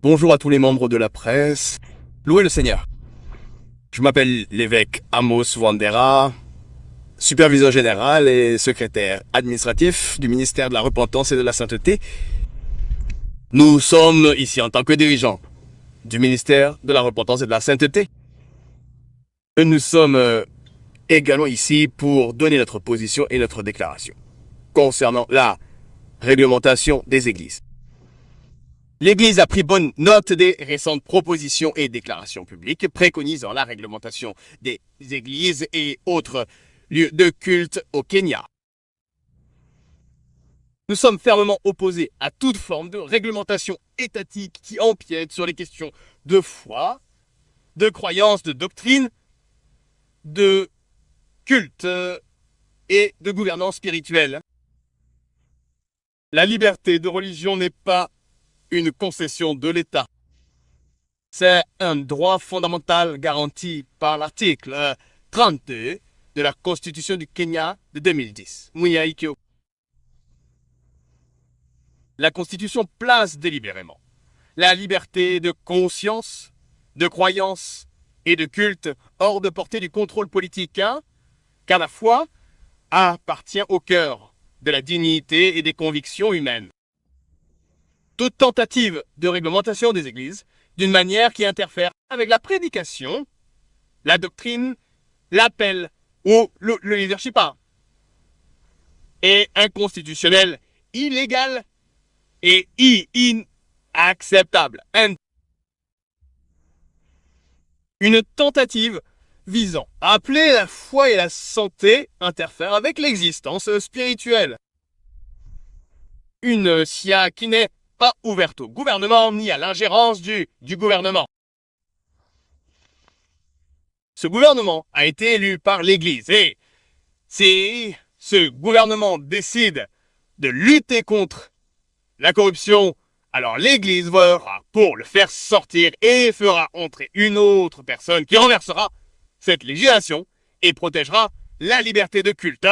Bonjour à tous les membres de la presse. Louez le Seigneur. Je m'appelle l'évêque Amos Wandera, superviseur général et secrétaire administratif du ministère de la Repentance et de la Sainteté. Nous sommes ici en tant que dirigeants du ministère de la Repentance et de la Sainteté. Nous sommes également ici pour donner notre position et notre déclaration concernant la réglementation des églises. L'Église a pris bonne note des récentes propositions et déclarations publiques préconisant la réglementation des églises et autres lieux de culte au Kenya. Nous sommes fermement opposés à toute forme de réglementation étatique qui empiète sur les questions de foi, de croyance, de doctrine, de culte et de gouvernance spirituelle. La liberté de religion n'est pas une concession de l'État. C'est un droit fondamental garanti par l'article 32 de la Constitution du Kenya de 2010. La Constitution place délibérément la liberté de conscience, de croyance et de culte hors de portée du contrôle politique, car la foi appartient au cœur de la dignité et des convictions humaines. Toute tentative de réglementation des églises d'une manière qui interfère avec la prédication, la doctrine, l'appel ou le leadership est inconstitutionnelle, illégale et inacceptable. Une tentative visant à appeler la foi et la santé interfère avec l'existence spirituelle. Une SIA qui n'est pas ouverte au gouvernement ni à l'ingérence du gouvernement. Ce gouvernement a été élu par l'Église et si ce gouvernement décide de lutter contre la corruption, alors l'Église votera pour le faire sortir et fera entrer une autre personne qui renversera cette législation et protégera la liberté de culte.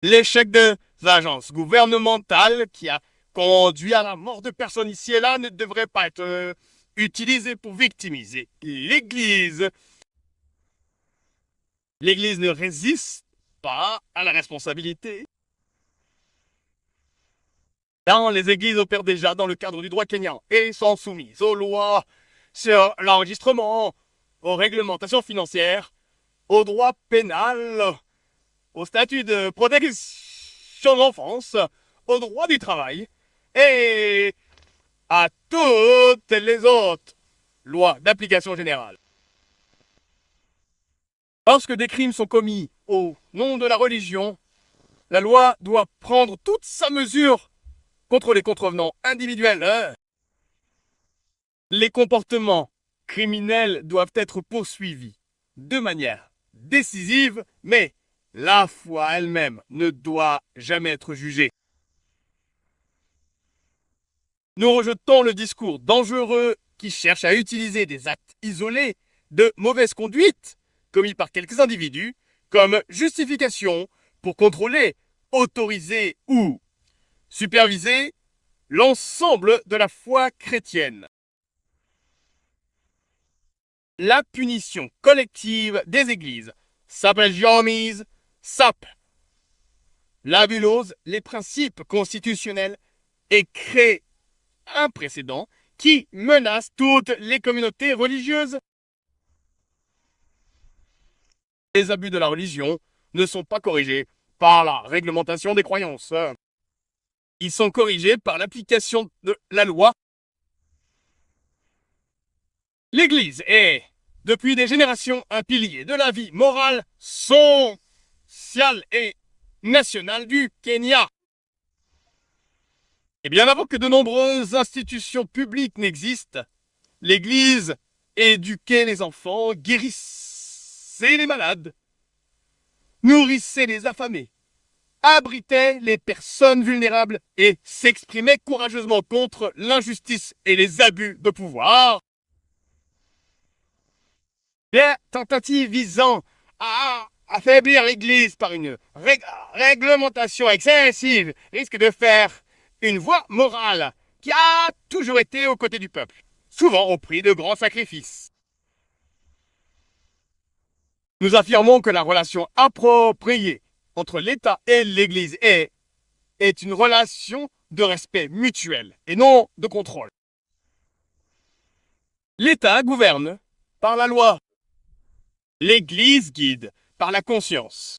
L'échec des agences gouvernementales qui a conduit à la mort de personnes ici et là ne devrait pas être utilisé pour victimiser l'Église. L'Église ne résiste pas à la responsabilité. Les églises opèrent déjà dans le cadre du droit kenyan et sont soumises aux lois sur l'enregistrement, aux réglementations financières, au droit pénal, au statut de protection de l'enfance, au droit du travail et à toutes les autres lois d'application générale. Lorsque des crimes sont commis au nom de la religion, la loi doit prendre toute sa mesure contre les contrevenants individuels. Les comportements criminels doivent être poursuivis de manière décisive, mais la foi elle-même ne doit jamais être jugée. Nous rejetons le discours dangereux qui cherche à utiliser des actes isolés de mauvaise conduite commis par quelques individus comme justification pour contrôler, autoriser ou superviser l'ensemble de la foi chrétienne. La punition collective des églises s'appelle Jamise sape la bulose les principes constitutionnels et crée un précédent qui menace toutes les communautés religieuses. Les abus de la religion ne sont pas corrigés par la réglementation des croyances. Ils sont corrigés par l'application de la loi. L'Église est, depuis des générations, un pilier de la vie morale, sociale et nationale du Kenya. Et bien avant que de nombreuses institutions publiques n'existent, l'Église éduquait les enfants, guérissait les malades, nourrissait les affamés, abritait les personnes vulnérables et s'exprimait courageusement contre l'injustice et les abus de pouvoir. Les tentatives visant à affaiblir l'Église par une réglementation excessive risquent de faire une voie morale qui a toujours été aux côtés du peuple, souvent au prix de grands sacrifices. Nous affirmons que la relation appropriée entre l'État et l'Église est une relation de respect mutuel et non de contrôle. L'État gouverne par la loi. L'Église guide par la conscience.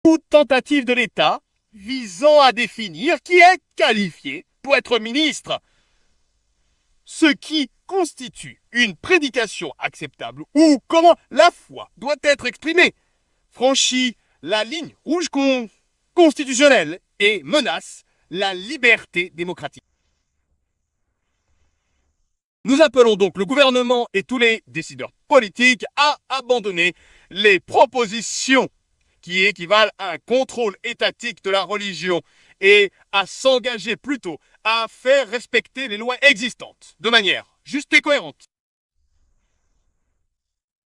Toute tentative de l'État visant à définir qui est qualifié pour être ministre, ce qui constitue une prédication acceptable ou comment la foi doit être exprimée, franchit la ligne rouge constitutionnelle et menace la liberté démocratique. Nous appelons donc le gouvernement et tous les décideurs politiques à abandonner les propositions qui équivalent à un contrôle étatique de la religion et à s'engager plutôt à faire respecter les lois existantes de manière juste et cohérente.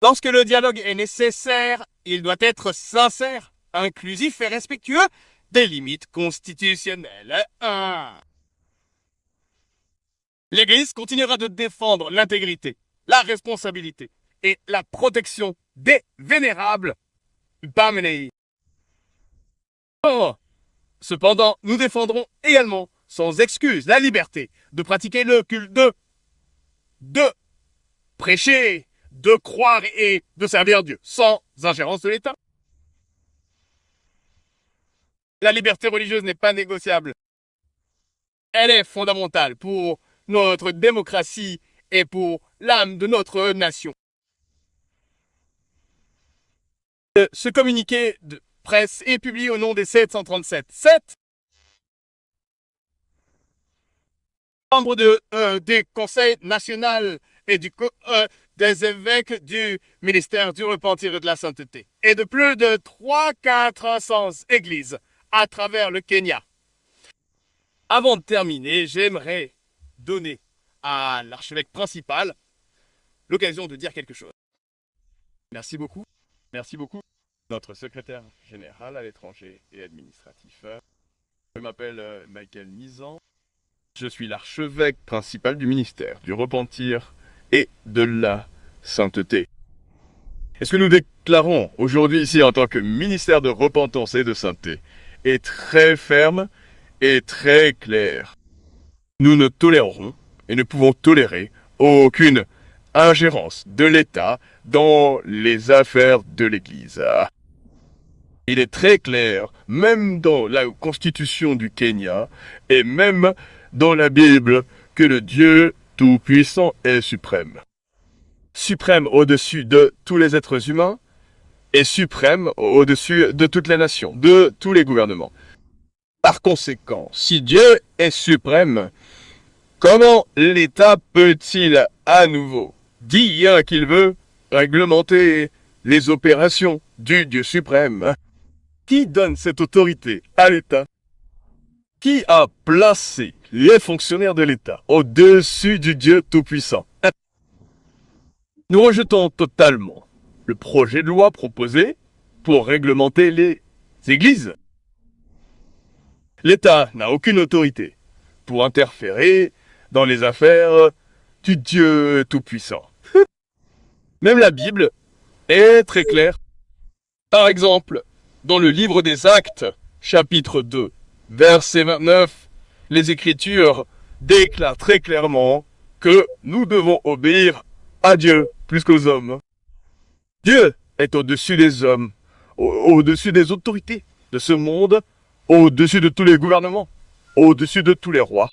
Lorsque le dialogue est nécessaire, il doit être sincère, inclusif et respectueux des limites constitutionnelles. L'Église continuera de défendre l'intégrité, la responsabilité et la protection des vénérables Bamenei. Cependant, nous défendrons également, sans excuse, la liberté de pratiquer le culte, de prêcher, de croire et de servir Dieu, sans ingérence de l'État. La liberté religieuse n'est pas négociable. Elle est fondamentale pour notre démocratie et pour l'âme de notre nation. Ce communiqué de presse est publié au nom des 737. 7 membres des conseils nationaux et des évêques du ministère du repentir et de la sainteté, et de plus de 300-400 églises à travers le Kenya. Avant de terminer, j'aimerais donner à l'archevêque principal l'occasion de dire quelque chose. Merci beaucoup. Merci beaucoup. Notre secrétaire général à l'étranger et administratif. Je m'appelle Michael Nizan. Je suis l'archevêque principal du ministère du repentir et de la sainteté. Et ce que nous déclarons aujourd'hui ici en tant que ministère de repentance et de sainteté est très ferme et très clair. Nous ne tolérerons et ne pouvons tolérer aucune ingérence de l'État dans les affaires de l'Église. Il est très clair, même dans la Constitution du Kenya et même dans la Bible, que le Dieu Tout-Puissant est suprême. Suprême au-dessus de tous les êtres humains et suprême au-dessus de toutes les nations, de tous les gouvernements. Par conséquent, si Dieu est suprême, comment l'État peut-il à nouveau dire qu'il veut réglementer les opérations du Dieu suprême? Qui donne cette autorité à l'État? Qui a placé les fonctionnaires de l'État au-dessus du Dieu Tout-Puissant? Nous rejetons totalement le projet de loi proposé pour réglementer les églises. L'État n'a aucune autorité pour interférer dans les affaires du Dieu Tout-Puissant. Même la Bible est très claire. Par exemple, dans le livre des Actes, chapitre 2, verset 29, les Écritures déclarent très clairement que nous devons obéir à Dieu plus qu'aux hommes. Dieu est au-dessus des hommes, au-dessus des autorités de ce monde, au-dessus de tous les gouvernements, au-dessus de tous les rois.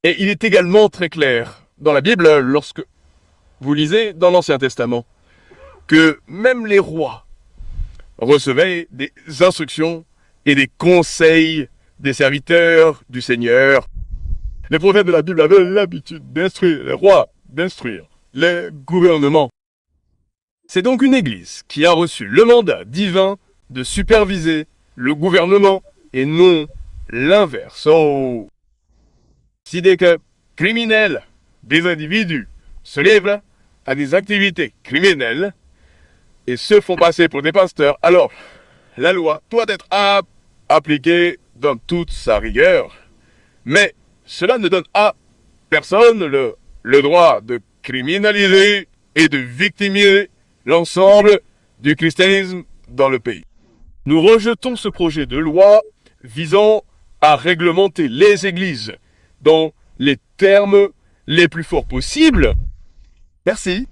Et il est également très clair dans la Bible, lorsque vous lisez dans l'Ancien Testament, que même les rois recevaient des instructions et des conseils des serviteurs du Seigneur. Les prophètes de la Bible avaient l'habitude d'instruire les rois, d'instruire les gouvernements. C'est donc une église qui a reçu le mandat divin de superviser le gouvernement et non l'inverse. Si des cas criminels, des individus se livrent à des activités criminelles et se font passer pour des pasteurs, alors la loi doit être appliquée dans toute sa rigueur. Mais cela ne donne à personne le droit de criminaliser et de victimiser l'ensemble du christianisme dans le pays. Nous rejetons ce projet de loi visant à réglementer les églises dans les termes les plus forts possibles. Merci.